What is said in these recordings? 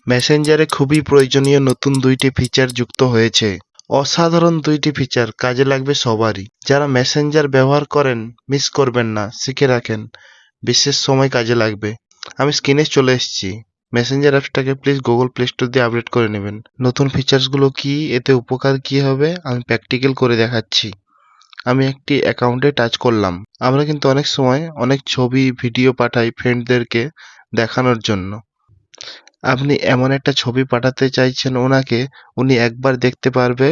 মেসেঞ্জারে খুবই প্রয়োজনীয় নতুন 2টি ফিচার যুক্ত হয়েছে। অসাধারণ 2টি ফিচার, কাজে লাগবে সবারই। যারা মেসেঞ্জার ব্যবহার করেন মিস করবেন না, শিখে রাখেন, বিশেষ সময় কাজে লাগবে। আমি স্ক্রিনে চলে এসেছি। মেসেঞ্জার অ্যাপসটাকে প্লিজ গুগল প্লে স্টোর দিয়ে আপডেট করে নেবেন। নতুন ফিচার্সগুলো কি, এতে উপকার কি হবে আমি প্র্যাকটিক্যাল করে দেখাচ্ছি। আমি একটি অ্যাকাউন্টে টাচ করলাম। আমরা কিন্তু অনেক সময় অনেক ছবি ভিডিও পাঠাই ফ্রেন্ডদেরকে দেখানোর জন্য। আপনি এমন একটা ছবি পাঠাতে চাইছেন ওনাকে, উনি একবার দেখতে পারবে,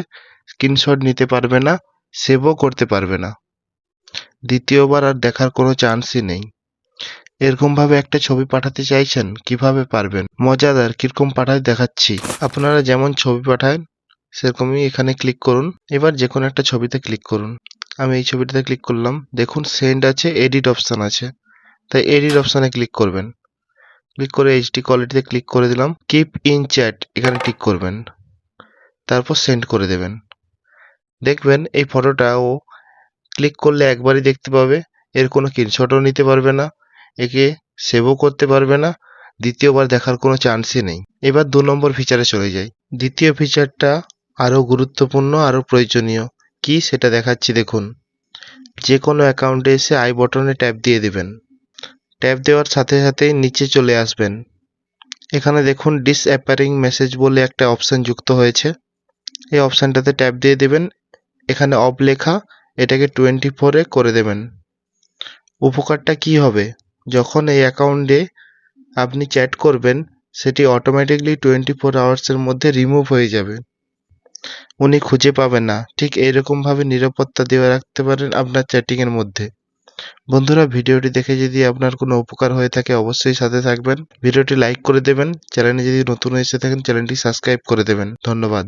স্ক্রিনশট নিতে পারবে না, সেভও করতে পারবে না। দ্বিতীয়বার আর দেখার কোনো চান্সই নেই। এরকমভাবে একটা ছবি পাঠাতে চাইছেন, কিভাবে পারবেন? মজাদার, কিরকম পাঠায় দেখাচ্ছি। আপনারা যেমন ছবি পাঠান সেরকমই এখানে ক্লিক করুন। এবার যে কোনো একটা ছবিতে ক্লিক করুন। আমি এই ছবিটাতে ক্লিক করলাম। দেখুন সেন্ড আছে, এডিট অপশান আছে, তাই এডিট অপশানে ক্লিক করবেন। ক্লিক করে এইচডি কোয়ালিটিতে ক্লিক করে দিলাম। কিপ ইন চ্যাট এখানে টিক করবেন, তারপর সেন্ড করে দেবেন। দেখবেন এই ফটোটা ও ক্লিক করলে একবারই দেখতে পাবে, এর কোনো স্ক্রিনশটও নিতে পারবে না, একে সেভও করতে পারবে না, দ্বিতীয়বার দেখার কোনো চান্সই নেই। এবার 2 নম্বর ফিচারে চলে যাই। দ্বিতীয় ফিচারটা আরও গুরুত্বপূর্ণ, আরও প্রয়োজনীয়। কি সেটা দেখাচ্ছি দেখুন। যে কোনো অ্যাকাউন্টে এসে আই বটনে ট্যাপ দিয়ে দেবেন। ট্যাপ দেওয়ার সাথে সাথেই নিচে চলে আসবেন। এখানে দেখুন ডিসঅ্যাপিয়ারিং মেসেজ বলে একটা অপশান যুক্ত হয়েছে। এই অপশানটাতে ট্যাপ দিয়ে দেবেন। এখানে অফ লেখা, এটাকে 24-এ করে দেবেন। উপকারটা কি হবে? যখন এই অ্যাকাউন্টে আপনি চ্যাট করবেন, সেটি অটোমেটিকলি 24 আওয়ার্সের মধ্যে রিমুভ হয়ে যাবে। উনি খুঁজে পাবেন না। ঠিক এইরকমভাবে নিরাপত্তা দিয়ে রাখতে পারেন আপনার চ্যাটিংয়ের মধ্যে। বন্ধুরা, ভিডিওটি দেখে যদি আপনার কোনো উপকার হয়ে থাকে অবশ্যই সাথে থাকবেন। ভিডিওটি লাইক করে দেবেন। চ্যানেলে যদি নতুন এসে থাকেন চ্যানেলটি সাবস্ক্রাইব করে দেবেন। ধন্যবাদ।